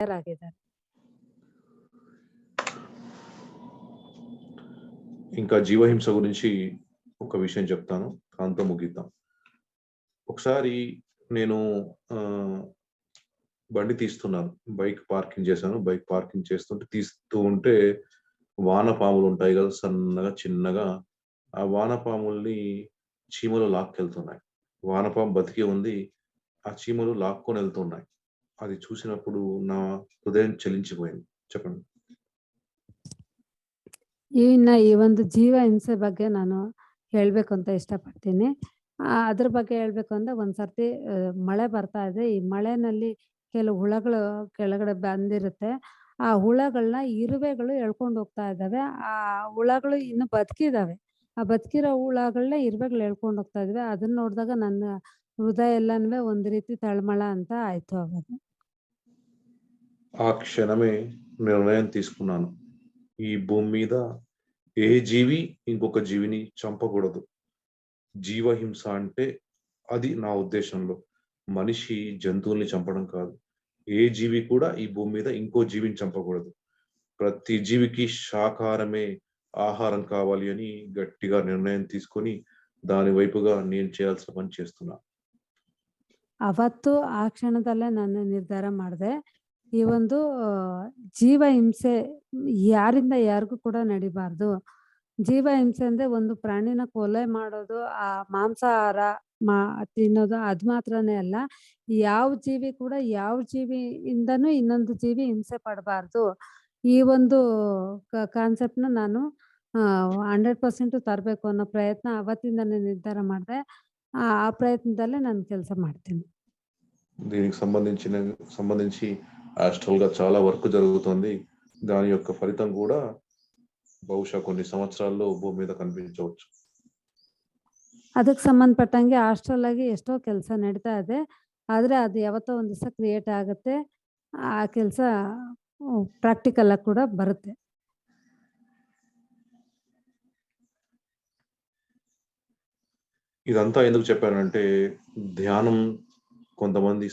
తయారాಗಿದ್ದಾರೆ. ఇంకా జీవహింస గురించి ఒక విషయం చెప్తాను. దాంతో ముగిద్దాం. ఒకసారి నేను బండి తీస్తున్నాను. బైక్ పార్కింగ్ చేశాను. బైక్ పార్కింగ్ తీస్తూ ఉంటే వానపాములు ఉంటాయి కదా! సన్నగా, చిన్నగా. ఆ వానపాముల్ని చీమలు లాక్కెళ్తున్నాయి. వానపాము బతికే ఉంది. ఆ చీమలు లాక్కొనెళ్తున్నాయి. అది చూసినప్పుడు నా హృదయం చలించిపోయింది. చెప్పండి. ಈ ಒಂದು ಜೀವ ಹಿಂಸೆ ಬಗ್ಗೆ ನಾನು ಹೇಳ್ಬೇಕು ಅಂತ ಇಷ್ಟಪಡ್ತೀನಿ. ಅದ್ರ ಬಗ್ಗೆ ಹೇಳ್ಬೇಕು ಅಂದ್ರೆ ಒಂದ್ಸರ್ತಿ ಮಳೆ ಬರ್ತಾ ಇದೆ. ಈ ಮಳೆನಲ್ಲಿ ಕೆಲವು ಹುಳಗಳು ಕೆಳಗಡೆ ಬಂದಿರುತ್ತೆ. ಆ ಹುಳಗಳನ್ನ ಇರುವೆಗಳು ಎಳ್ಕೊಂಡು ಹೋಗ್ತಾ ಇದ್ದಾವೆ. ಆ ಹುಳಗಳು ಇನ್ನು ಬದುಕಿದಾವೆ. ಆ ಬದುಕಿರೋ ಹುಳಗಳನ್ನ ಇರುವೆಗಳು ಎಳ್ಕೊಂಡು ಹೋಗ್ತಾ ಇದಾವೆ. ಅದನ್ನ ನೋಡಿದಾಗ ನನ್ನ ಹೃದಯ ಎಲ್ಲಾನುವೆ ಒಂದು ರೀತಿ ತಳಮಳ ಅಂತ ಆಯ್ತು ಅವಾಗ. ఆ క్షణమే నిర్ణయం తీసుకున్నాను. ఈ భూమి మీద ఏ జీవి ఇంకొక జీవిని చంపకూడదు. జీవహింస అంటే అది నా ఉద్దేశంలో. మనిషి జంతువుల్ని చంపడం కాదు. ఏ జీవి కూడా ఈ భూమి మీద ఇంకో జీవిని చంపకూడదు. ప్రతి జీవికి శాకాహారమే ఆహారం కావాలి అని గట్టిగా నిర్ణయం తీసుకొని దాని వైపుగా నేను చేయాల్సిన పని చేస్తున్నా. ಅವತ್ತು ಆ ಕ್ಷಣದಲ್ಲೇ ನಾನು ನಿರ್ಧಾರ ಮಾಡಿದೆ. ಈ ಒಂದು ಜೀವ ಹಿಂಸೆ ಯಾರಿಂದ ಯಾರಿಗೂ ಕೂಡ ನಡಿಬಾರ್ದು. ಜೀವ ಹಿಂಸೆ ಅಂದ್ರೆ ಒಂದು ಪ್ರಾಣಿನ ಕೊಲೆ ಮಾಡೋದು, ಆ ಮಾಂಸಾಹಾರ ಮಾ ತಿನ್ನೋದು ಅದು ಮಾತ್ರನೇ ಅಲ್ಲ. ಯಾವ ಜೀವಿ ಕೂಡ ಯಾವ ಜೀವಿಯಿಂದನೂ ಇನ್ನೊಂದು ಜೀವಿ ಹಿಂಸೆ ಪಡಬಾರ್ದು. ಈ ಒಂದು ಕಾನ್ಸೆಪ್ಟ್‌ನ ನಾನು 100% ತರಬೇಕು ಅನ್ನೋ ಪ್ರಯತ್ನ ಅವತ್ತಿಂದನೇ ನಿರ್ಧಾರ ಮಾಡಿದೆ. ಆ ಪ್ರಯತ್ನದಲ್ಲೇ ನಾನು ಕೆಲಸ ಮಾಡ್ತೀನಿ. దీనికి సంబంధించి ఆస్ట్రల్‌గా చాలా వర్క్ జరుగుతోంది. దాని యొక్క ఫలితం కూడా బహుశా కొన్ని సంవత్సరాల్లో భూమి మీద కనిపించవచ్చు. ಅದಕ್ಕೆ ಸಂಬಂಧಪಟ್ಟಂಗೆ ಹಾಸ್ಟೆಲ್ ಆಗಿ ಎಷ್ಟೋ ಕೆಲಸ ನಡೀತಾ ಇದೆ. ಆದ್ರೆ ಅದು ಯಾವತ್ತೋ ಒಂದು ದಿವಸ ಕ್ರಿಯೇಟ್ ಆಗುತ್ತೆ. ಆ ಕೆಲಸ ಪ್ರಾಕ್ಟಿಕಲ್ ಆಗಿ ಕೂಡ ಬರುತ್ತೆ. ఇదంతా ఎందుకు చెప్పానంటే ధ్యానం కొంతమంది